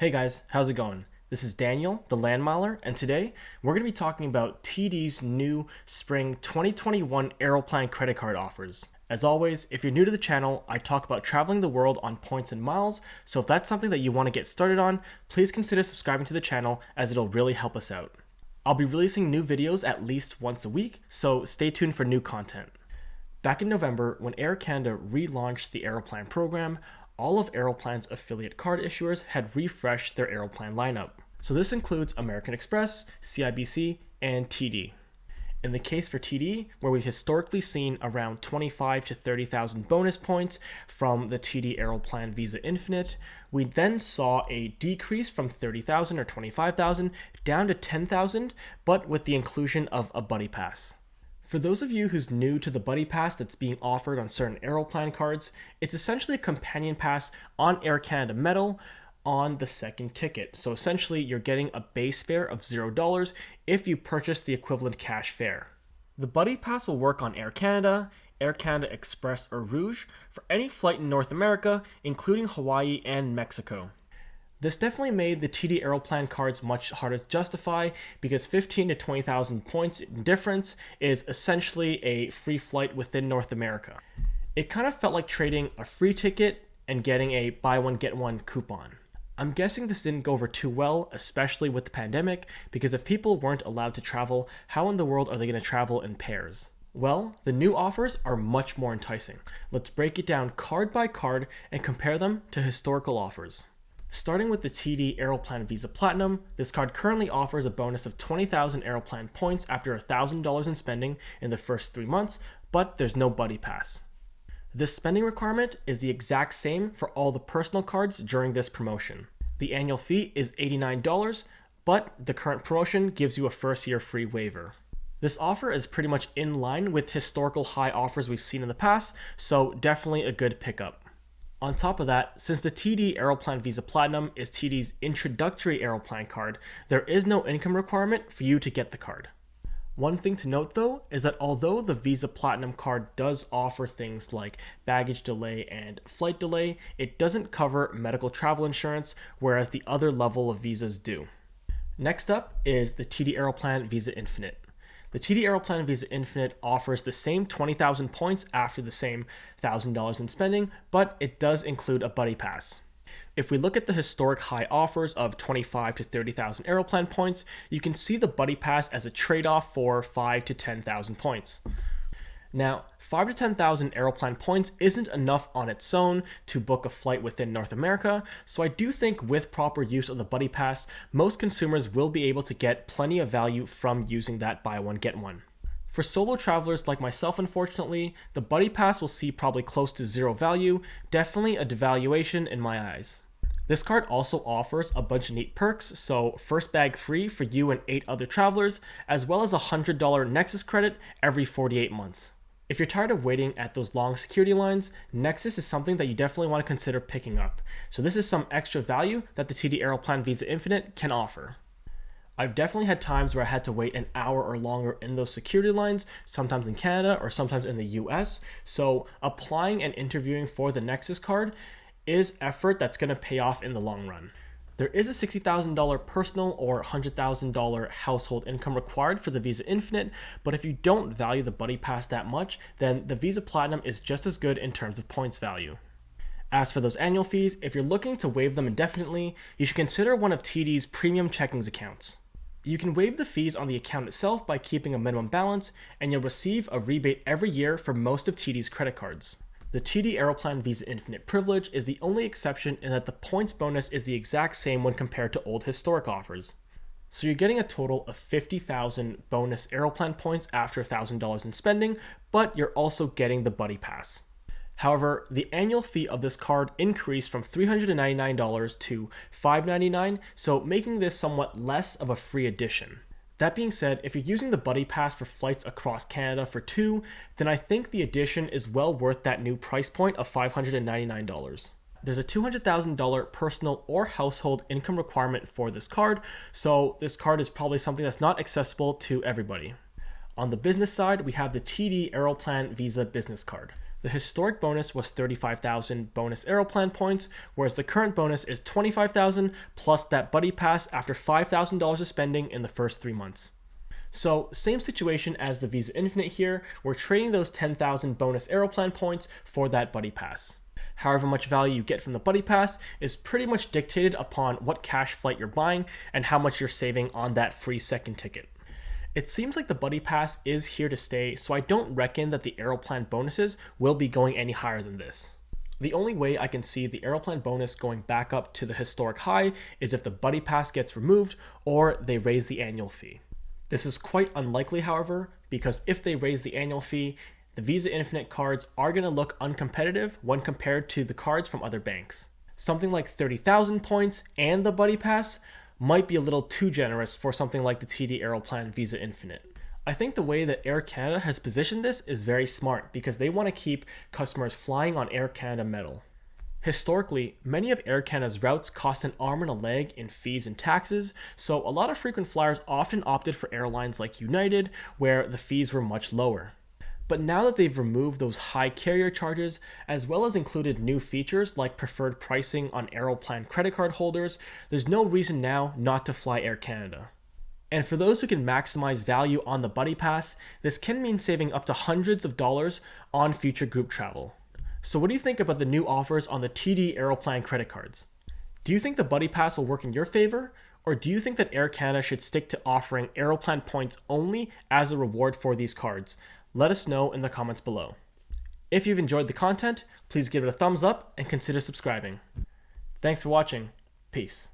Hey guys, how's it going? This is Daniel, the Landmiler, and today we're going to be talking about TD's new spring 2021 Aeroplan credit card offers. As always, if you're new to the channel, I talk about traveling the world on points and miles, so if that's something that you want to get started on, please consider subscribing to the channel as it'll really help us out. I'll be releasing new videos at least once a week, so stay tuned for new content. Back in November, when Air Canada relaunched the Aeroplan program, all of Aeroplan's affiliate card issuers had refreshed their Aeroplan lineup. So this includes American Express, CIBC, and TD. In the case for TD, where we've historically seen around 25 to 30,000 bonus points from the TD Aeroplan Visa Infinite, we then saw a decrease from 30,000 or 25,000 down to 10,000, but with the inclusion of a buddy pass. For those of you who's new to the buddy pass that's being offered on certain Aeroplan cards, it's essentially a companion pass on Air Canada Metal on the second ticket. So essentially you're getting a base fare of $0 if you purchase the equivalent cash fare. The buddy pass will work on Air Canada Express, or Rouge for any flight in North America, including Hawaii and Mexico. This definitely made the TD Aeroplan cards much harder to justify because 15 to 20,000 points difference is essentially a free flight within North America. It kind of felt like trading a free ticket and getting a buy one get one coupon. I'm guessing this didn't go over too well, especially with the pandemic, because if people weren't allowed to travel, how in the world are they going to travel in pairs? Well, the new offers are much more enticing. Let's break it down card by card and compare them to historical offers. Starting with the TD Aeroplan Visa Platinum, this card currently offers a bonus of 20,000 Aeroplan points after $1,000 in spending in the first 3 months, but there's no buddy pass. This spending requirement is the exact same for all the personal cards during this promotion. The annual fee is $89, but the current promotion gives you a first year free waiver. This offer is pretty much in line with historical high offers we've seen in the past, so definitely a good pickup. On top of that, since the TD Aeroplan Visa Platinum is TD's introductory Aeroplan card, there is no income requirement for you to get the card. One thing to note though is that although the Visa Platinum card does offer things like baggage delay and flight delay, it doesn't cover medical travel insurance, whereas the other level of visas do. Next up is the TD Aeroplan Visa Infinite. The TD Aeroplan Visa Infinite offers the same 20,000 points after the same $1,000 in spending, but it does include a buddy pass. If we look at the historic high offers of 25 to 30,000 Aeroplan points, you can see the buddy pass as a trade-off for 5 to 10,000 points. Now, 5 to 10,000 Aeroplan points isn't enough on its own to book a flight within North America, so I do think with proper use of the buddy pass, most consumers will be able to get plenty of value from using that buy one get one. For solo travelers like myself, unfortunately, the buddy pass will see probably close to zero value, definitely a devaluation in my eyes. This card also offers a bunch of neat perks, so first bag free for you and 8 other travelers, as well as a $100 Nexus credit every 48 months. If you're tired of waiting at those long security lines, Nexus is something that you definitely want to consider picking up. So this is some extra value that the TD Aeroplan Visa Infinite can offer. I've definitely had times where I had to wait an hour or longer in those security lines, sometimes in Canada or sometimes in the US. So applying and interviewing for the Nexus card is effort that's going to pay off in the long run. There is a $60,000 personal or $100,000 household income required for the Visa Infinite, but if you don't value the buddy pass that much, then the Visa Platinum is just as good in terms of points value. As for those annual fees, if you're looking to waive them indefinitely, you should consider one of TD's premium checkings accounts. You can waive the fees on the account itself by keeping a minimum balance, and you'll receive a rebate every year for most of TD's credit cards. The TD Aeroplan Visa Infinite Privilege is the only exception in that the points bonus is the exact same when compared to old historic offers. So you're getting a total of 50,000 bonus Aeroplan points after $1,000 in spending, but you're also getting the buddy pass. However, the annual fee of this card increased from $399 to $599, so making this somewhat less of a free addition. That being said, if you're using the buddy pass for flights across Canada for 2, then I think the addition is well worth that new price point of $599. There's a $200,000 personal or household income requirement for this card, so this card is probably something that's not accessible to everybody. On the business side, we have the TD Aeroplan Visa Business Card. The historic bonus was 35,000 bonus Aeroplan points, whereas the current bonus is 25,000 plus that buddy pass after $5,000 of spending in the first 3 months. So same situation as the Visa Infinite here, we're trading those 10,000 bonus Aeroplan points for that buddy pass. However much value you get from the buddy pass is pretty much dictated upon what cash flight you're buying and how much you're saving on that free second ticket. It seems like the buddy pass is here to stay, so I don't reckon that the Aeroplan bonuses will be going any higher than this. The only way I can see the Aeroplan bonus going back up to the historic high is if the buddy pass gets removed or they raise the annual fee. This is quite unlikely, however, because if they raise the annual fee, the Visa Infinite cards are going to look uncompetitive when compared to the cards from other banks. Something like 30,000 points and the buddy pass might be a little too generous for something like the TD Aeroplan Visa Infinite. I think the way that Air Canada has positioned this is very smart because they want to keep customers flying on Air Canada metal. Historically, many of Air Canada's routes cost an arm and a leg in fees and taxes, so a lot of frequent flyers often opted for airlines like United, where the fees were much lower. But now that they've removed those high carrier charges, as well as included new features like preferred pricing on Aeroplan credit card holders, there's no reason now not to fly Air Canada. And for those who can maximize value on the buddy pass, this can mean saving up to hundreds of dollars on future group travel. So what do you think about the new offers on the TD Aeroplan credit cards? Do you think the buddy pass will work in your favor? Or do you think that Air Canada should stick to offering Aeroplan points only as a reward for these cards? Let us know in the comments below. If you've enjoyed the content, please give it a thumbs up and consider subscribing. Thanks for watching. Peace.